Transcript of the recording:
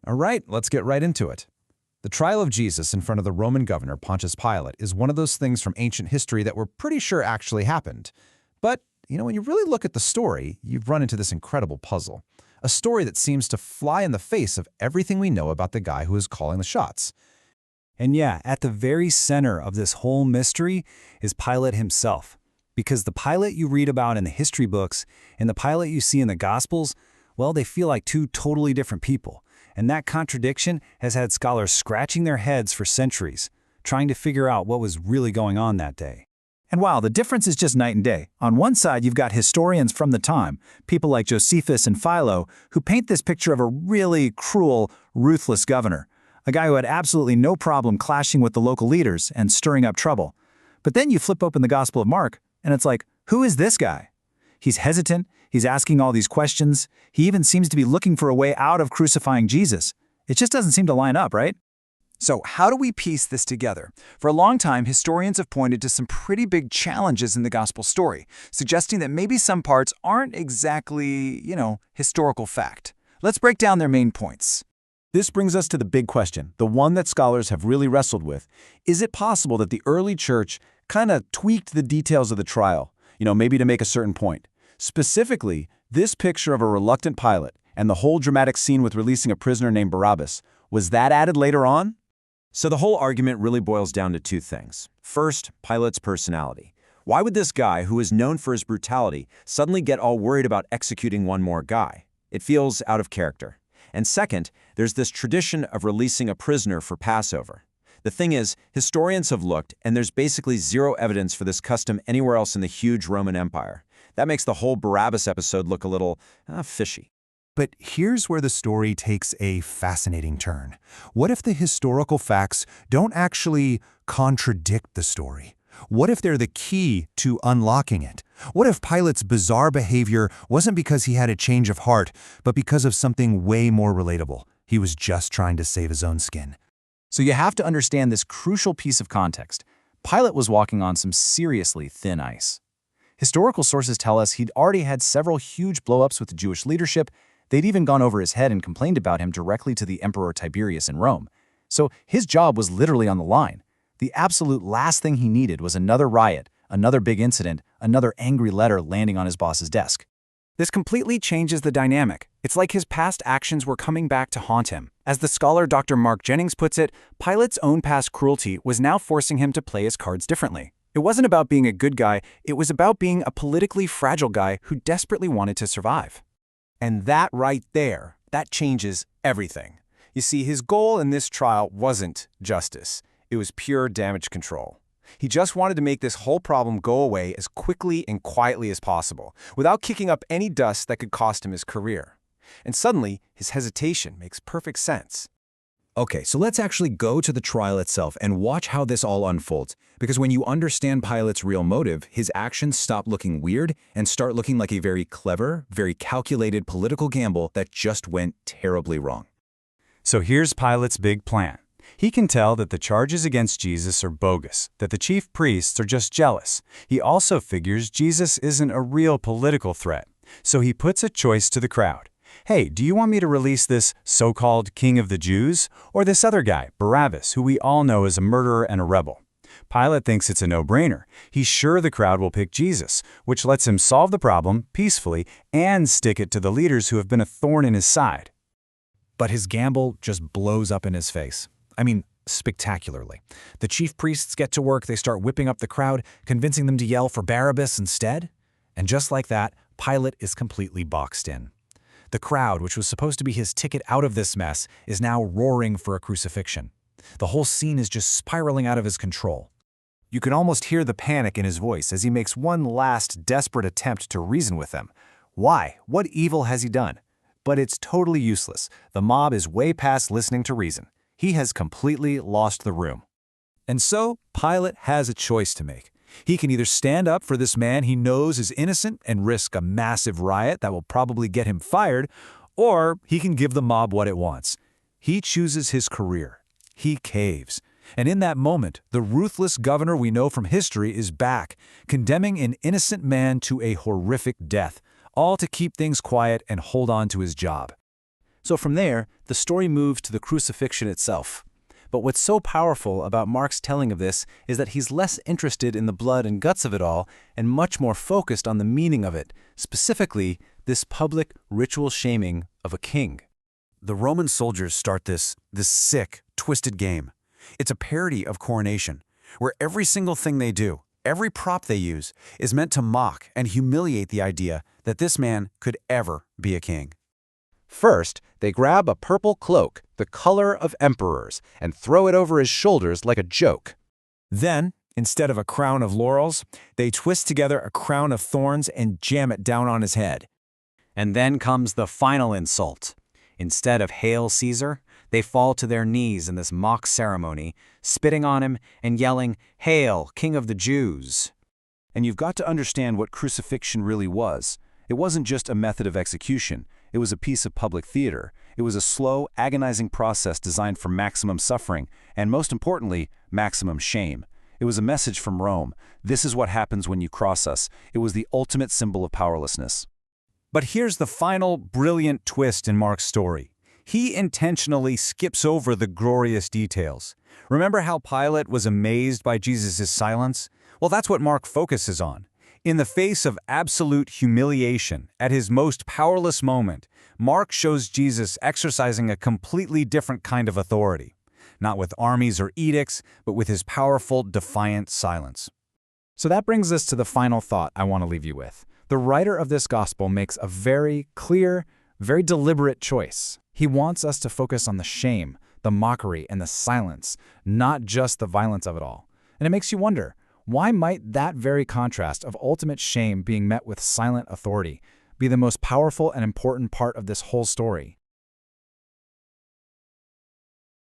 All right, let's get right into it. The trial of Jesus in front of the Roman governor Pontius Pilate is one of those things from ancient history that we're pretty sure actually happened. But, when you really look at the story, you've run into this incredible puzzle. A story that seems to fly in the face of everything we know about the guy who is calling the shots. And yeah, at the very center of this whole mystery is Pilate himself. Because the Pilate you read about in the history books and the Pilate you see in the Gospels, well, they feel like two totally different people. And that contradiction has had scholars scratching their heads for centuries, trying to figure out what was really going on that day. And wow, the difference is just night and day. On one side, you've got historians from the time, people like Josephus and Philo, who paint this picture of a really cruel, ruthless governor, a guy who had absolutely no problem clashing with the local leaders and stirring up trouble. But then you flip open the Gospel of Mark, and it's like, who is this guy? He's hesitant, he's asking all these questions, he even seems to be looking for a way out of crucifying Jesus. It just doesn't seem to line up, right? So how do we piece this together? For a long time, historians have pointed to some pretty big challenges in the gospel story, suggesting that maybe some parts aren't exactly, historical fact. Let's break down their main points. This brings us to the big question, the one that scholars have really wrestled with. Is it possible that the early church kind of tweaked the details of the trial, maybe to make a certain point? Specifically, this picture of a reluctant Pilate and the whole dramatic scene with releasing a prisoner named Barabbas, was that added later on? So the whole argument really boils down to two things. First, Pilate's personality. Why would this guy, who is known for his brutality, suddenly get all worried about executing one more guy? It feels out of character. And second, there's this tradition of releasing a prisoner for Passover. The thing is, historians have looked, and there's basically zero evidence for this custom anywhere else in the huge Roman Empire. That makes the whole Barabbas episode look a little fishy. But here's where the story takes a fascinating turn. What if the historical facts don't actually contradict the story? What if they're the key to unlocking it? What if Pilate's bizarre behavior wasn't because he had a change of heart, but because of something way more relatable? He was just trying to save his own skin. So you have to understand this crucial piece of context. Pilate was walking on some seriously thin ice. Historical sources tell us he'd already had several huge blow-ups with the Jewish leadership. They'd even gone over his head and complained about him directly to the Emperor Tiberius in Rome. So his job was literally on the line. The absolute last thing he needed was another riot, another big incident, another angry letter landing on his boss's desk. This completely changes the dynamic. It's like his past actions were coming back to haunt him. As the scholar Dr. Mark Jennings puts it, Pilate's own past cruelty was now forcing him to play his cards differently. It wasn't about being a good guy, it was about being a politically fragile guy who desperately wanted to survive. And that right there, that changes everything. You see, his goal in this trial wasn't justice. It was pure damage control. He just wanted to make this whole problem go away as quickly and quietly as possible, without kicking up any dust that could cost him his career. And suddenly, his hesitation makes perfect sense. Okay, so let's actually go to the trial itself and watch how this all unfolds. Because when you understand Pilate's real motive, his actions stop looking weird and start looking like a very clever, very calculated political gamble that just went terribly wrong. So here's Pilate's big plan. He can tell that the charges against Jesus are bogus, that the chief priests are just jealous. He also figures Jesus isn't a real political threat. So he puts a choice to the crowd. Hey, do you want me to release this so-called king of the Jews, or this other guy, Barabbas, who we all know is a murderer and a rebel? Pilate thinks it's a no-brainer. He's sure the crowd will pick Jesus, which lets him solve the problem peacefully and stick it to the leaders who have been a thorn in his side. But his gamble just blows up in his face. I mean, spectacularly. The chief priests get to work, they start whipping up the crowd, convincing them to yell for Barabbas instead. And just like that, Pilate is completely boxed in. The crowd, which was supposed to be his ticket out of this mess, is now roaring for a crucifixion. The whole scene is just spiraling out of his control. You can almost hear the panic in his voice as he makes one last desperate attempt to reason with them. Why? What evil has he done? But it's totally useless. The mob is way past listening to reason. He has completely lost the room. And so, Pilate has a choice to make. He can either stand up for this man he knows is innocent and risk a massive riot that will probably get him fired, or he can give the mob what it wants. He chooses his career. He caves. And in that moment, the ruthless governor we know from history is back, condemning an innocent man to a horrific death, all to keep things quiet and hold on to his job. So from there, the story moves to the crucifixion itself. But what's so powerful about Mark's telling of this is that he's less interested in the blood and guts of it all and much more focused on the meaning of it, specifically this public ritual shaming of a king. The Roman soldiers start this sick, twisted game. It's a parody of coronation, where every single thing they do, every prop they use, is meant to mock and humiliate the idea that this man could ever be a king. First, they grab a purple cloak, the color of emperors, and throw it over his shoulders like a joke. Then, instead of a crown of laurels, they twist together a crown of thorns and jam it down on his head. And then comes the final insult. Instead of "Hail Caesar," they fall to their knees in this mock ceremony, spitting on him and yelling, "Hail, King of the Jews!" And you've got to understand what crucifixion really was. It wasn't just a method of execution. It was a piece of public theater. It was a slow, agonizing process designed for maximum suffering, and most importantly, maximum shame. It was a message from Rome. This is what happens when you cross us. It was the ultimate symbol of powerlessness. But here's the final brilliant twist in Mark's story. He intentionally skips over the glorious details. Remember how Pilate was amazed by Jesus' silence? Well, that's what Mark focuses on. In the face of absolute humiliation, at his most powerless moment, Mark shows Jesus exercising a completely different kind of authority. Not with armies or edicts, but with his powerful, defiant silence. So that brings us to the final thought I want to leave you with. The writer of this gospel makes a very clear, very deliberate choice. He wants us to focus on the shame, the mockery, and the silence, not just the violence of it all. And it makes you wonder, why might that very contrast of ultimate shame being met with silent authority be the most powerful and important part of this whole story?